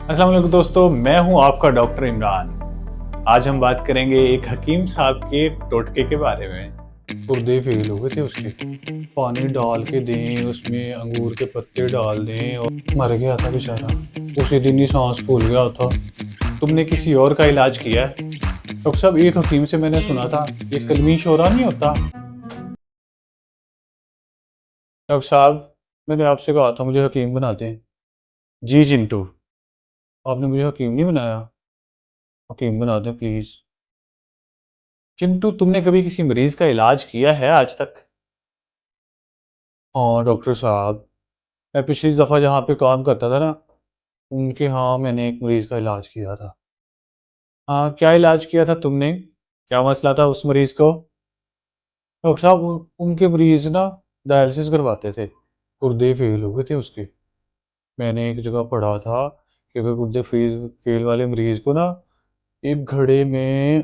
अस्सलाम वालेकुम दोस्तों, मैं हूं आपका डॉक्टर इमरान। आज हम बात करेंगे एक हकीम साहब के टोटके के बारे में। गुर्दे फेल हो गए थे उसके, पानी डाल के दें, उसमें अंगूर के पत्ते डाल दें और मर गया था बेचारा। उसी दिन ही सांस फूल गया था। तुमने किसी और का इलाज किया है? डॉक्टर साहब, एक हकीम से मैंने सुना था ये कलमी शोरा नहीं होता। डॉक्टर साहब, मैंने आपसे कहा था मुझे हकीम बनाते हैं। जी चिंटू, आपने मुझे हकीम नहीं बनाया। हकीम बना दें प्लीज। चिंटू, तुमने कभी किसी मरीज का इलाज किया है आज तक? हाँ डॉक्टर साहब, मैं पिछली दफ़ा जहाँ पे काम करता था ना, उनके यहाँ मैंने एक मरीज का इलाज किया था। हाँ, क्या इलाज किया था तुमने? क्या मसला था उस मरीज को? डॉक्टर साहब, उनके मरीज ना डायलिसिस करवाते थे, गुर्दे फेल हो गए थे उसके। मैंने एक जगह पढ़ा था कि अगर गुर्दे फेल वाले मरीज को ना एक घड़े में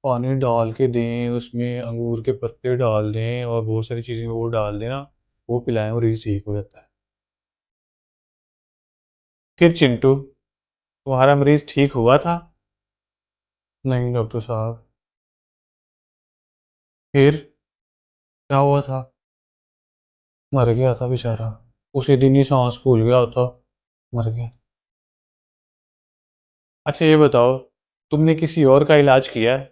पानी डाल के दें, उसमें अंगूर के पत्ते डाल दें और बहुत सारी चीज़ें वो डाल दें ना, वो पिलाएं, मरीज ठीक हो जाता है। फिर चिंटू, तुम्हारा मरीज ठीक हुआ था? नहीं डॉक्टर साहब। फिर क्या हुआ था? मर गया था बेचारा। उसी दिन ही सांस फूल गया था, मर गया। अच्छा ये बताओ, तुमने किसी और का इलाज किया है?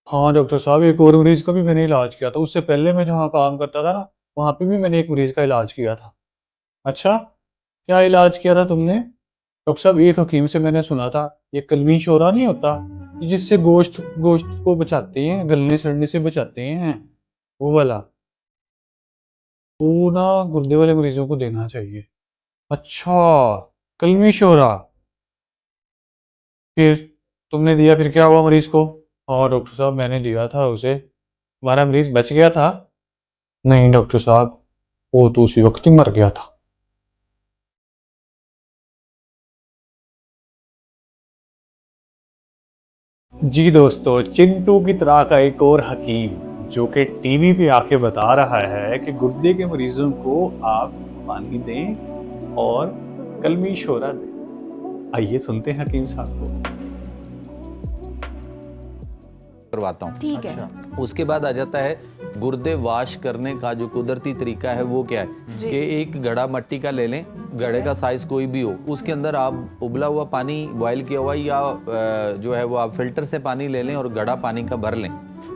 हाँ डॉक्टर साहब, एक और मरीज का भी मैंने इलाज किया था। उससे पहले मैं जहाँ काम करता था ना, वहाँ पे भी मैंने एक मरीज का इलाज किया था। अच्छा, क्या इलाज किया था तुमने? डॉक्टर साहब, एक हकीम से मैंने सुना था ये कलमी शोरा नहीं होता, ये जिससे गोश्त गोश्त को बचाते हैं, गलने सड़ने से बचाते हैं, वो वाला। वो ना गुर्दे वाले मरीजों को देना चाहिए। अच्छा, कलमी शोरा। फिर तुमने दिया, फिर क्या हुआ मरीज को? हाँ डॉक्टर साहब, मैंने दिया था उसे। हमारा मरीज बच गया था? नहीं डॉक्टर साहब, वो तो उसी वक्त ही मर गया था। जी दोस्तों, चिंटू की तरह का एक और हकीम जो कि टीवी पे आके बता रहा है कि गुर्दे के मरीजों को आप पानी दें और कलमी शोरा दें। आइए सुनते हैं हकीम साहब को। करवाता हूँ। ठीक है। उसके बाद आ जाता है गुर्दे वाश करने का जो कुदरती तरीका है वो क्या है जी। कि एक घड़ा मिट्टी का ले लें, घड़े का साइज कोई भी हो, उसके अंदर आप उबला हुआ पानी बॉयल किया हुआ या जो है वो आप फिल्टर से पानी ले लें और घड़ा पानी का भर लें।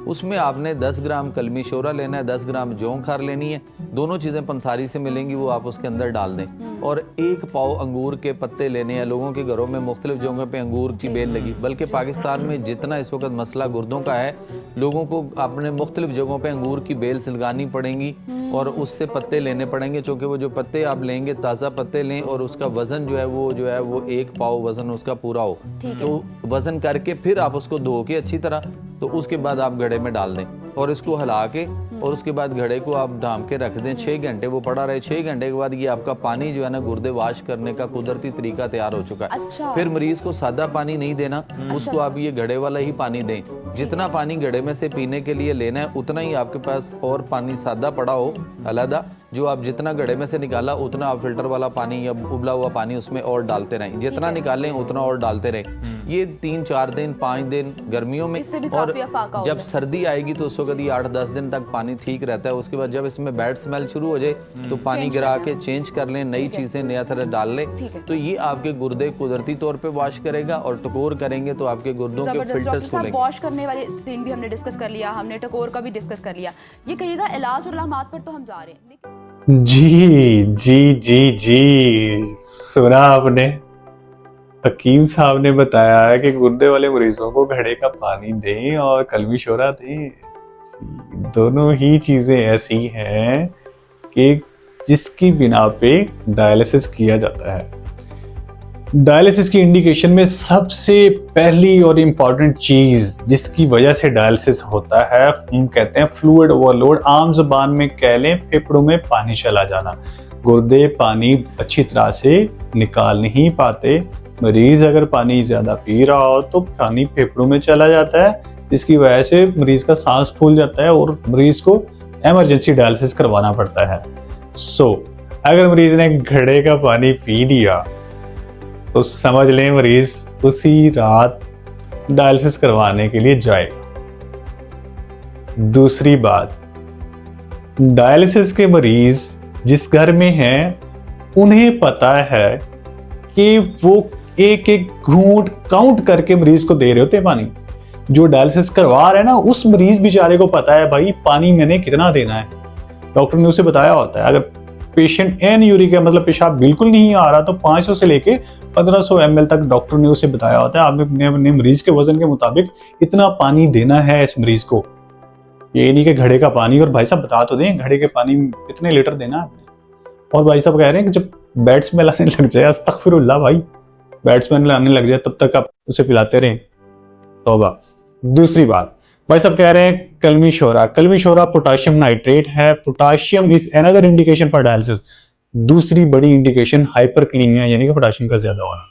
उसमें आपने 10 ग्राम कलमी शोरा लेना है, 10 ग्राम जौं खार लेनी है, दोनों चीज़ें पंसारी से मिलेंगी, वो आप उसके अंदर डाल दें। और 1 पाव अंगूर के पत्ते लेने हैं। लोगों के घरों में मुख्तलिफ जगहों पे अंगूर की बेल लगी, बल्कि पाकिस्तान में जितना इस वक्त मसला गुर्दों का है, लोगों को अपने मुख्तलिफ जगहों पे अंगूर की बेल सिलगानी पड़ेंगी और उससे पत्ते लेने पड़ेंगे। चूँकि वो जो पत्ते आप लेंगे ताज़ा पत्ते लें और उसका वज़न जो है वो 1 पाव वज़न उसका पूरा हो। तो वज़न करके फिर आप उसको धो के अच्छी तरह, तो उसके बाद आप घड़े में डाल दें और इसको हिला के और उसके बाद घड़े को आप ढांप के रख दें 6 घंटे, वो पड़ा रहे। 6 घंटे के बाद ये आपका पानी जो है ना गुर्दे वाश करने का कुदरती तरीका तैयार हो चुका है। अच्छा। फिर मरीज को सादा पानी नहीं देना, उसको आप ये घड़े वाला ही पानी दें। जितना पानी घड़े में से पीने के लिए लेना है उतना ही आपके पास और पानी सादा पड़ा हो अलहदा, जो आप जितना घड़े में से निकाला उतना आप फिल्टर वाला पानी या उबला हुआ पानी उसमें और डालते रहें, जितना निकालें उतना और डालते रहें। ये 3-4 दिन 5 दिन गर्मियों में, और जब सर्दी आएगी तो उस वक्त ये 8-10 दिन तक पानी ठीक रहता है। उसके बाद जब इसमें बैड स्मेल शुरू हो जाए तो पानी गिरा के चेंज कर लें, नई चीज़ें नया तरह डाल लें, तो ये आपके गुर्दे कुदरती तौर पे वॉश करेगा। और टकोर करेंगे तो आपके गुर्दों के फिल्टर्स खुलेंगे। वॉश करने वाले सीन भी हमने डिस्कस कर लिया, हमने टकोर का भी डिस्कस कर लिया। ये कहिएगा इलाज और अलामात पर तो हम जा रहे हैं, लेकिन जी जी जी जी, सुना आपने? हकीम साहब ने बताया है कि गुर्दे वाले मरीजों को घड़े का पानी दें और कलमी शोरा दें। दोनों ही चीजें ऐसी हैं कि जिसकी बिना पे डायलिसिस किया जाता है। डायलिसिस की इंडिकेशन में सबसे पहली और इम्पॉर्टेंट चीज जिसकी वजह से डायलिसिस होता है, हम कहते हैं फ्लूइड ओवरलोड। आम जुबान में कह लें फेफड़ों में पानी चला जाना। गुर्दे पानी अच्छी तरह से निकाल नहीं पाते। मरीज अगर पानी ज्यादा पी रहा हो तो पानी फेफड़ों में चला जाता है, जिसकी वजह से मरीज का सांस फूल जाता है और मरीज को इमरजेंसी डायलिसिस करवाना पड़ता है। अगर मरीज ने घड़े का पानी पी लिया तो समझ लें मरीज उसी रात डायलिसिस करवाने के लिए जाएगा। दूसरी बात, डायलिसिस के मरीज जिस घर में हैं उन्हें पता है कि वो एक एक घूंट काउंट करके मरीज को दे रहे होते हैं पानी। जो डायलिसिस करवा रहे हैं ना, उस मरीज बेचारे को पता है भाई पानी मैंने कितना देना है, डॉक्टर ने उसे बताया होता है। अगर पेशेंट एनयूरिक है, मतलब पेशाब बिल्कुल नहीं आ रहा, तो 500 से लेके 1500 ml तक डॉक्टर ने उसे बताया होता है आपने अपने मरीज के वजन के मुताबिक इतना पानी देना है इस मरीज को। ये नहीं कि घड़े का पानी, और भाई साहब बता तो दें घड़े के पानी कितने लीटर देना है आपने। और भाई साहब कह रहे हैं कि जब बेड स्मेल आने लग जाए, अस्तगफिरुल्लाह भाई, बेड स्मेल आने लग जाए तब तक आप उसे पिलाते रहें, तौबा। दूसरी बात, भाई साहब कह रहे हैं कलमी शोरा पोटाशियम नाइट्रेट है। Potassium is another indication for dialysis. दूसरी बड़ी इंडिकेशन हाइपरकलीमिया यानी कि पोटाशियम का ज्यादा होना।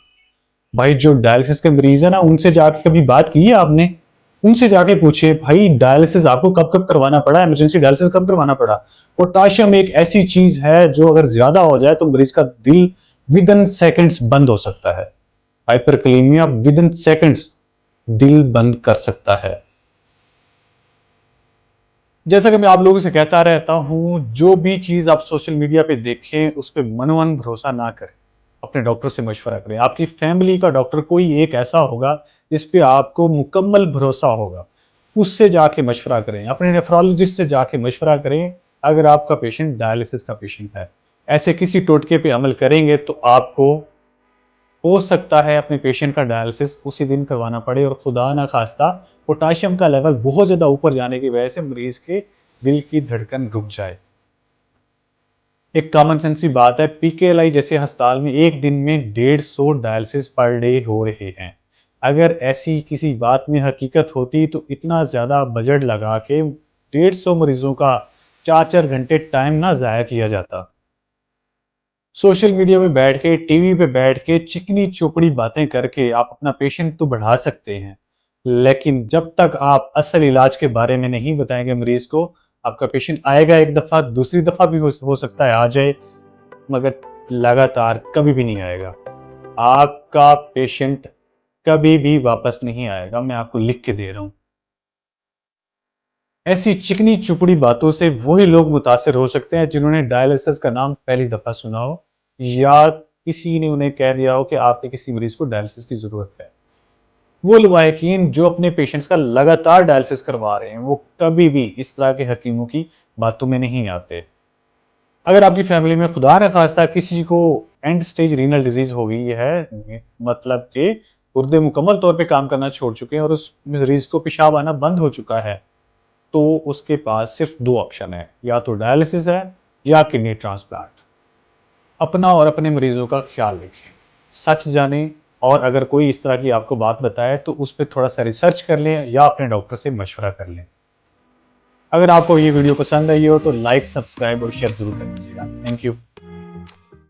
भाई जो डायलिसिस के मरीज है ना, उनसे जाके कभी बात की है आपने? उनसे जाके पूछे भाई डायलिसिस आपको कब कब करवाना पड़ा, इमरजेंसी डायलिसिस कब करवाना पड़ा। पोटाशियम एक ऐसी चीज है जो अगर ज्यादा हो जाए तो मरीज का दिल विद इन सेकेंड्स बंद हो सकता है। हाइपरकलीमिया विद इन सेकेंड्स दिल बंद कर सकता है। जैसा कि मैं आप लोगों से कहता रहता हूं, जो भी चीज आप सोशल मीडिया पे देखें उस पर मनोवन भरोसा ना करें, अपने डॉक्टर से मशवरा करें। आपकी फैमिली का डॉक्टर कोई एक ऐसा होगा जिस पे आपको मुकम्मल भरोसा होगा, उससे जाके मशवरा करें। अपने नेफ्रोलॉजिस्ट से जाके मशवरा करें अगर आपका पेशेंट डायलिसिस का पेशेंट है। ऐसे किसी टोटके पे अमल करेंगे तो आपको हो सकता है अपने पेशेंट का डायलिसिस उसी दिन करवाना पड़े, और खुदा ना खास्ता पोटाशियम का लेवल बहुत ज़्यादा ऊपर जाने की वजह से मरीज के दिल की धड़कन रुक जाए। एक कॉमन सेंस की बात है, पीकेएलआई जैसे अस्पताल में एक दिन में 150 डायलिसिस पर डे हो रहे हैं। अगर ऐसी किसी बात में हकीकत होती तो इतना ज़्यादा बजट लगा के 150 मरीजों का 4-4 घंटे टाइम ना ज़ाया किया जाता। सोशल मीडिया पे बैठ के, टीवी पे बैठ के चिकनी चोपड़ी बातें करके आप अपना पेशेंट तो बढ़ा सकते हैं, लेकिन जब तक आप असल इलाज के बारे में नहीं बताएंगे मरीज को, आपका पेशेंट आएगा एक दफ़ा, दूसरी दफ़ा भी हो सकता है आ जाए, मगर लगातार कभी भी नहीं आएगा। आपका पेशेंट कभी भी वापस नहीं आएगा, मैं आपको लिख के दे रहा हूँ। ऐसी चिकनी चुपड़ी बातों से वही लोग मुतासिर हो सकते हैं जिन्होंने डायलिसिस का नाम पहली दफा सुना हो, या किसी ने उन्हें कह दिया हो कि आपके किसी मरीज को डायलिसिस की जरूरत है। वो लवाहिकीन जो अपने पेशेंट्स का लगातार डायलिसिस करवा रहे हैं, वो कभी भी इस तरह के हकीमों की बातों में नहीं आते। अगर आपकी फैमिली में खुदा न खास्ता किसी को एंड स्टेज रीनल डिजीज हो गई है, मतलब कि गुर्दे मुकम्मल तौर पे काम करना छोड़ चुके हैं और उस मरीज को पेशाब आना बंद हो चुका है, तो उसके पास सिर्फ 2 ऑप्शन है, या तो डायलिसिस है या किडनी ट्रांसप्लांट। अपना और अपने मरीजों का ख्याल रखें, सच जानें, और अगर कोई इस तरह की आपको बात बताए तो उस पर थोड़ा सा रिसर्च कर लें या अपने डॉक्टर से मशवरा कर लें। अगर आपको ये वीडियो पसंद आई हो तो लाइक, सब्सक्राइब और शेयर जरूर कर दीजिएगा। Thank you.